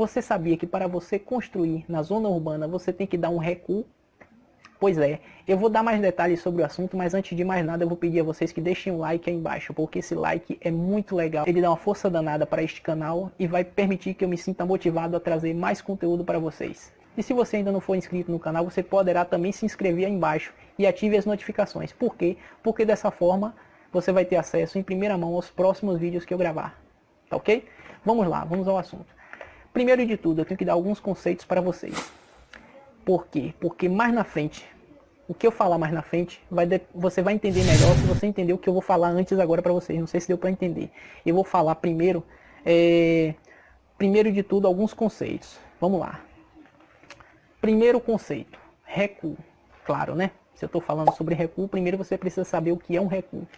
Você sabia que para você construir na zona urbana você tem que dar um recuo? Pois é, eu vou dar mais detalhes sobre o assunto, mas antes de mais nada eu vou pedir a vocês que deixem um like aí embaixo, porque esse like é muito legal. Ele dá uma força danada para este canal e vai permitir que eu me sinta motivado a trazer mais conteúdo para vocês. E se você ainda não for inscrito no canal, você poderá também se inscrever aí embaixo e ative as notificações. Por quê? Porque dessa forma você vai ter acesso em primeira mão aos próximos vídeos que eu gravar. Tá ok? Vamos lá, vamos ao assunto. Primeiro de tudo, eu tenho que dar alguns conceitos para vocês. Por quê? Porque mais na frente, o que eu falar mais na frente, você vai entender melhor se você entender o que eu vou falar antes agora para vocês. Não sei se deu para entender. Eu vou falar primeiro, primeiro de tudo, alguns conceitos. Vamos lá. Primeiro conceito, recuo. Claro, né? Se eu estou falando sobre recuo, primeiro você precisa saber o que é um recuo.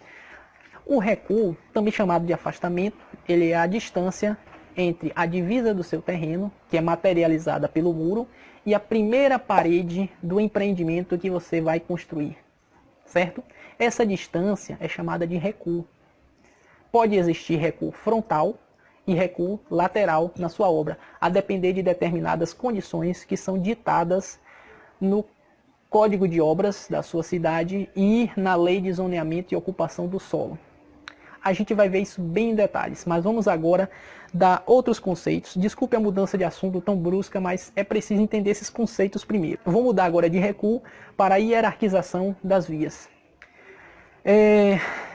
O recuo, também chamado de afastamento, ele é a distância entre a divisa do seu terreno, que é materializada pelo muro, e a primeira parede do empreendimento que você vai construir, certo? Essa distância é chamada de recuo. Pode existir recuo frontal e recuo lateral na sua obra, a depender de determinadas condições que são ditadas no Código de Obras da sua cidade e na Lei de Zoneamento e Ocupação do Solo. A gente vai ver isso bem em detalhes, mas vamos agora dar outros conceitos. Desculpe a mudança de assunto tão brusca, mas é preciso entender esses conceitos primeiro. Vou mudar agora de recuo para a hierarquização das vias.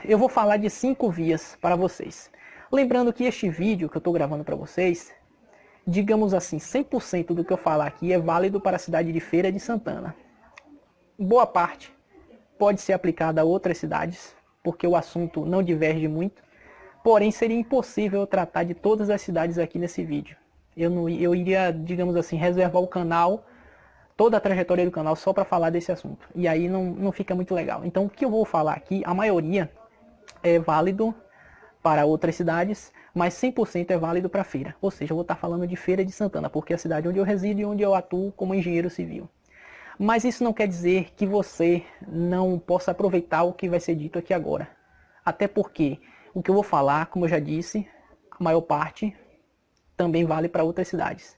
Eu vou falar de 5 vias para vocês. Lembrando que este vídeo que eu estou gravando para vocês, digamos assim, 100% do que eu falar aqui é válido para a cidade de Feira de Santana. Boa parte pode ser aplicada a outras cidades, porque o assunto não diverge muito, porém seria impossível eu tratar de todas as cidades aqui nesse vídeo. Eu iria, digamos assim, reservar o canal, toda a trajetória do canal só para falar desse assunto, e aí não fica muito legal. Então o que eu vou falar aqui, a maioria é válido para outras cidades, mas 100% é válido para Feira, ou seja, eu vou estar falando de Feira de Santana, porque é a cidade onde eu resido e onde eu atuo como engenheiro civil. Mas isso não quer dizer que você não possa aproveitar o que vai ser dito aqui agora. Até porque o que eu vou falar, como eu já disse, a maior parte também vale para outras cidades.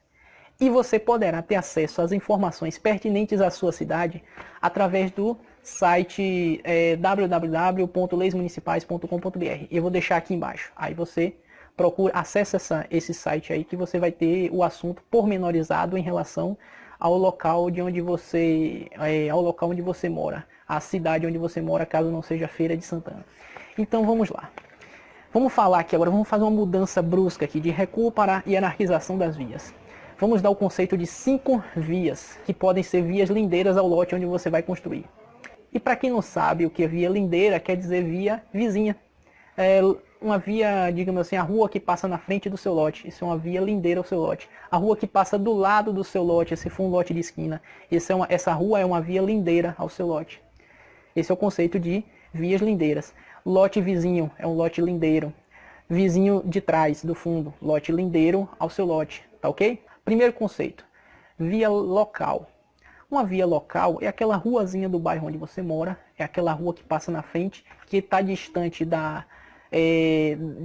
E você poderá ter acesso às informações pertinentes à sua cidade através do site www.leismunicipais.com.br. Eu vou deixar aqui embaixo. Aí você procura, acessa esse site aí que você vai ter o assunto pormenorizado em relação ao local onde você mora, a cidade onde você mora, caso não seja Feira de Santana. Então vamos lá. Vamos falar aqui agora, vamos fazer uma mudança brusca aqui de recuo para a hierarquização das vias. Vamos dar o conceito de 5 vias, que podem ser vias lindeiras ao lote onde você vai construir. E para quem não sabe o que é via lindeira, quer dizer via vizinha. Uma via, digamos assim, a rua que passa na frente do seu lote, isso é uma via lindeira ao seu lote. A rua que passa do lado do seu lote, se for um lote de esquina, essa rua é uma via lindeira ao seu lote. Esse é o conceito de vias lindeiras. Lote vizinho é um lote lindeiro. Vizinho de trás, do fundo, lote lindeiro ao seu lote, tá ok? Primeiro conceito, via local. Uma via local é aquela ruazinha do bairro onde você mora, é aquela rua que passa na frente, que está distante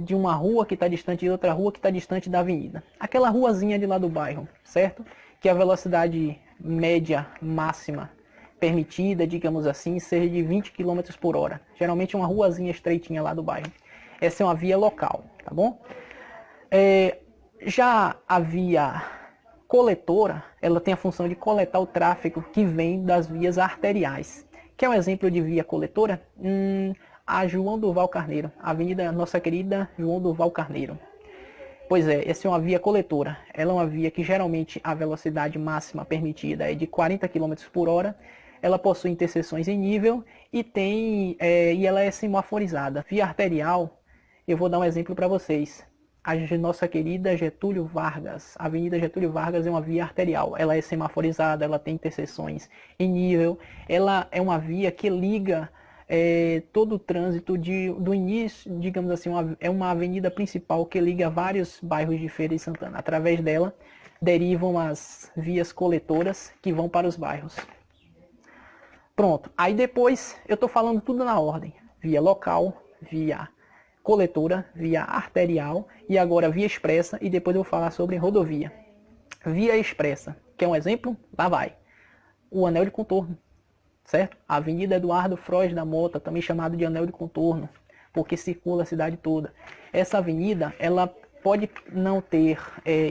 de uma rua que está distante de outra rua que está distante da avenida. Aquela ruazinha de lá do bairro, certo? Que a velocidade média máxima permitida, digamos assim, seja de 20 km por hora. Geralmente é uma ruazinha estreitinha lá do bairro. Essa é uma via local, tá bom? Já a via coletora, ela tem a função de coletar o tráfego que vem das vias arteriais. Quer um exemplo de via coletora? A João Durval Carneiro, a avenida nossa querida João Durval Carneiro. Pois é, essa é uma via coletora. Ela é uma via que geralmente a velocidade máxima permitida é de 40 km por hora. Ela possui interseções em nível e ela é semaforizada. Via arterial, eu vou dar um exemplo para vocês. A nossa querida Getúlio Vargas, a Avenida Getúlio Vargas é uma via arterial. Ela é semaforizada, ela tem interseções em nível. Ela é uma via que liga todo o trânsito do início, digamos assim, é uma avenida principal que liga vários bairros de Feira de Santana. Através dela derivam as vias coletoras que vão para os bairros. Pronto, aí depois eu estou falando tudo na ordem. Via local, via coletora, via arterial e agora via expressa, e depois eu vou falar sobre rodovia. via expressa. Quer um exemplo? Lá vai. O anel de contorno, certo? A Avenida Eduardo Frois da Mota, também chamado de anel de contorno, porque circula a cidade toda. Essa avenida, ela pode não ter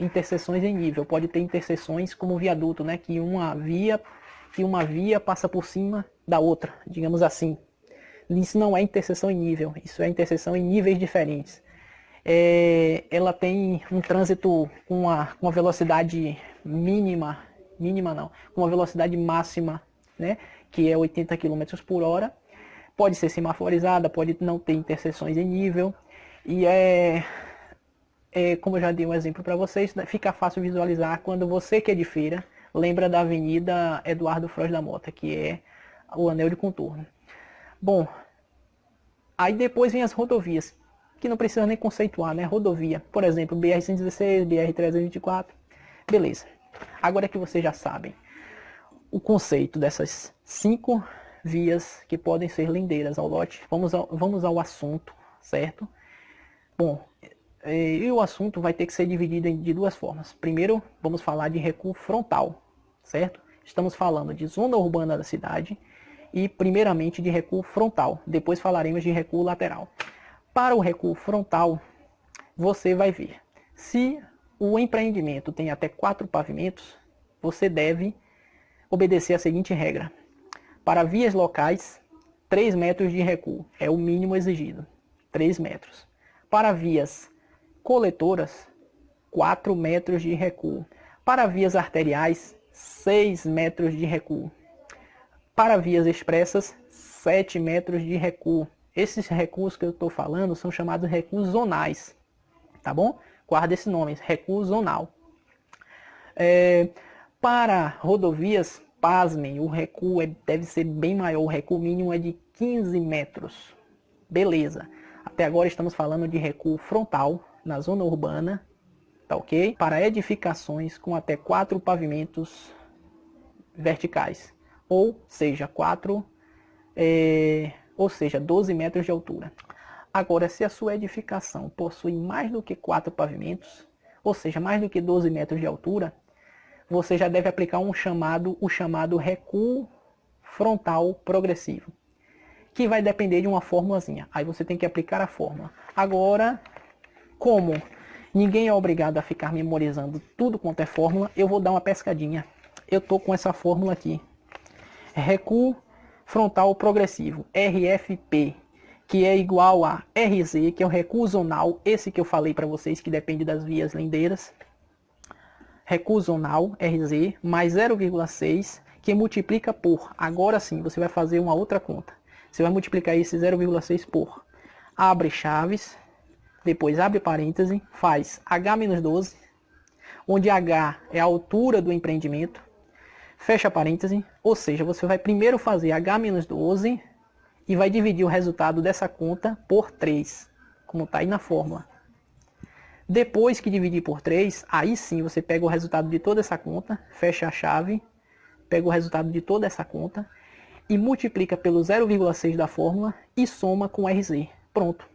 interseções em nível, pode ter interseções como viaduto, né? Que uma via passa por cima da outra, digamos assim. Isso não é interseção em nível, isso é interseção em níveis diferentes. Ela tem um trânsito com uma velocidade com uma velocidade máxima, né, que é 80 km por hora. Pode ser semaforizada, pode não ter interseções em nível. E como eu já dei um exemplo para vocês, fica fácil visualizar quando você que é de Feira lembra da Avenida Eduardo Frois da Mota, que é o anel de contorno. Bom, aí depois vem as rodovias, que não precisa nem conceituar, né? Rodovia, por exemplo, BR-116, BR-324, beleza. Agora que vocês já sabem o conceito dessas 5 vias que podem ser lindeiras ao lote, vamos ao assunto, certo? Bom, e o assunto vai ter que ser dividido de 2 formas. Primeiro, vamos falar de recuo frontal, certo? Estamos falando de zona urbana da cidade e primeiramente de recuo frontal. Depois falaremos de recuo lateral. Para o recuo frontal, você vai ver. Se o empreendimento tem até 4 pavimentos, você deve obedecer a seguinte regra. Para vias locais, 3 metros de recuo é o mínimo exigido. 3 metros. Para vias coletoras, 4 metros de recuo. Para vias arteriais, 6 metros de recuo. Para vias expressas, 7 metros de recuo. Esses recuos que eu estou falando são chamados recuos zonais, tá bom? Guarda esse nome, recuo zonal. Para rodovias, pasmem, o recuo deve ser bem maior, o recuo mínimo é de 15 metros. Beleza, até agora estamos falando de recuo frontal na zona urbana, tá ok? Para edificações com até 4 pavimentos verticais, ou seja, 12 metros de altura. Agora, se a sua edificação possui mais do que 4 pavimentos, ou seja, mais do que 12 metros de altura, você já deve aplicar o chamado recuo frontal progressivo, que vai depender de uma formulazinha. Aí você tem que aplicar a fórmula. Agora, como ninguém é obrigado a ficar memorizando tudo quanto é fórmula, eu vou dar uma pescadinha. Eu tô com essa fórmula aqui. Recuo frontal progressivo, RFP, que é igual a RZ, que é o recuo zonal, esse que eu falei para vocês, que depende das vias lindeiras. Recuo zonal, RZ, mais 0,6, que multiplica por, agora sim, você vai fazer uma outra conta. Você vai multiplicar esse 0,6 por, abre chaves, depois abre parêntese, faz H-12, onde H é a altura do empreendimento, fecha parêntese, ou seja, você vai primeiro fazer H-12 e vai dividir o resultado dessa conta por 3, como está aí na fórmula. Depois que dividir por 3, aí sim você pega o resultado de toda essa conta, fecha a chave, pega o resultado de toda essa conta e multiplica pelo 0,6 da fórmula e soma com RZ. Pronto.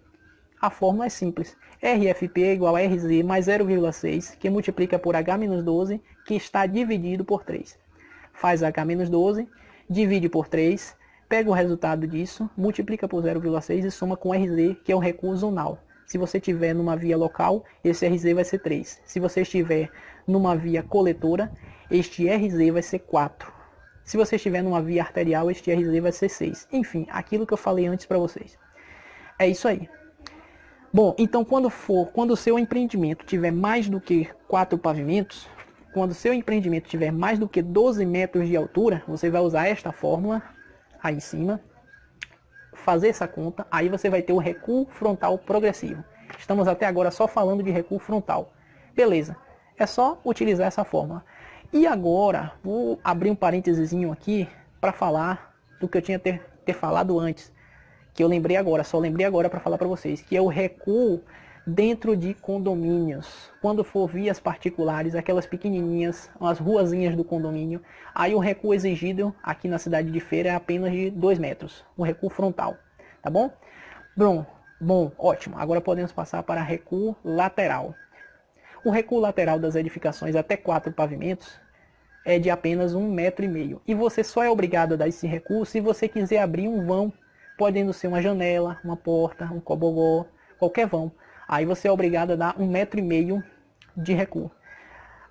A fórmula é simples. RFP é igual a RZ mais 0,6, que multiplica por H-12, que está dividido por 3. Faz H-12, divide por 3, pega o resultado disso, multiplica por 0,6 e soma com RZ, que é o recuo zonal. Se você estiver numa via local, esse RZ vai ser 3. Se você estiver numa via coletora, este RZ vai ser 4. Se você estiver numa via arterial, este RZ vai ser 6. Enfim, aquilo que eu falei antes para vocês. É isso aí. Bom, então quando o seu empreendimento tiver mais do que 4 pavimentos, quando o seu empreendimento tiver mais do que 12 metros de altura, você vai usar esta fórmula aí em cima, fazer essa conta, aí você vai ter o recuo frontal progressivo. Estamos até agora só falando de recuo frontal. Beleza, é só utilizar essa fórmula. E agora, vou abrir um parênteses aqui para falar do que eu tinha ter falado antes, que eu lembrei agora, só lembrei agora para falar para vocês, que é o recuo dentro de condomínios. Quando for vias particulares, aquelas pequenininhas, as ruazinhas do condomínio, aí o recuo exigido aqui na cidade de Feira é apenas de 2 metros, o recuo frontal, tá bom? Bom, ótimo. Agora podemos passar para recuo lateral. O recuo lateral das edificações até 4 pavimentos é de apenas 1,5 m. E você só é obrigado a dar esse recuo se você quiser abrir um vão, podendo ser uma janela, uma porta, um cobogó, qualquer vão. Aí você é obrigado a dar 1,5 m de recuo.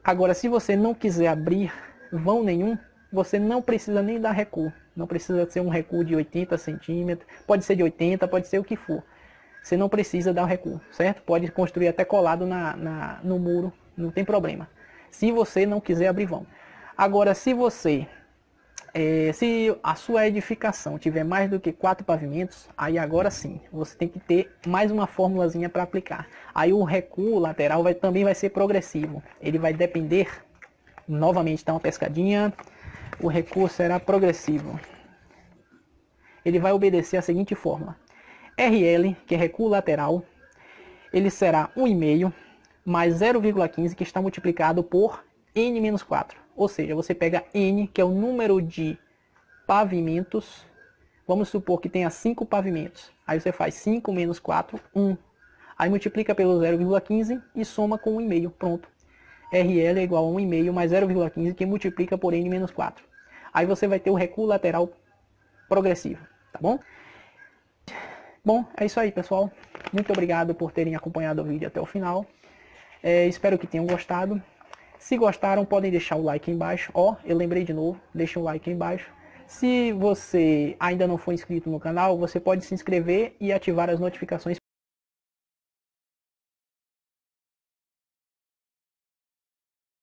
Agora, se você não quiser abrir vão nenhum, você não precisa nem dar recuo. Não precisa ser um recuo de 80 centímetros, pode ser de 80, pode ser o que for. Você não precisa dar o recuo, certo? Pode construir até colado no muro, não tem problema. Se você não quiser abrir vão. Agora, se a sua edificação tiver mais do que 4 pavimentos, aí agora sim, você tem que ter mais uma formulazinha para aplicar. Aí o recuo lateral também vai ser progressivo. Ele vai depender, novamente dá uma pescadinha, o recuo será progressivo. Ele vai obedecer a seguinte fórmula. RL, que é recuo lateral, ele será 1,5 mais 0,15, que está multiplicado por N-4. Ou seja, você pega N, que é o número de pavimentos. Vamos supor que tenha 5 pavimentos. Aí você faz 5 menos 4, 1. Aí multiplica pelo 0,15 e soma com 1,5. Pronto. RL é igual a 1,5 mais 0,15, que multiplica por N-4. Aí você vai ter o recuo lateral progressivo. Tá bom? Bom, é isso aí, pessoal. Muito obrigado por terem acompanhado o vídeo até o final. Espero que tenham gostado. Se gostaram, podem deixar o like aí embaixo. Eu lembrei de novo, deixa um like aí embaixo. Se você ainda não for inscrito no canal, você pode se inscrever e ativar as notificações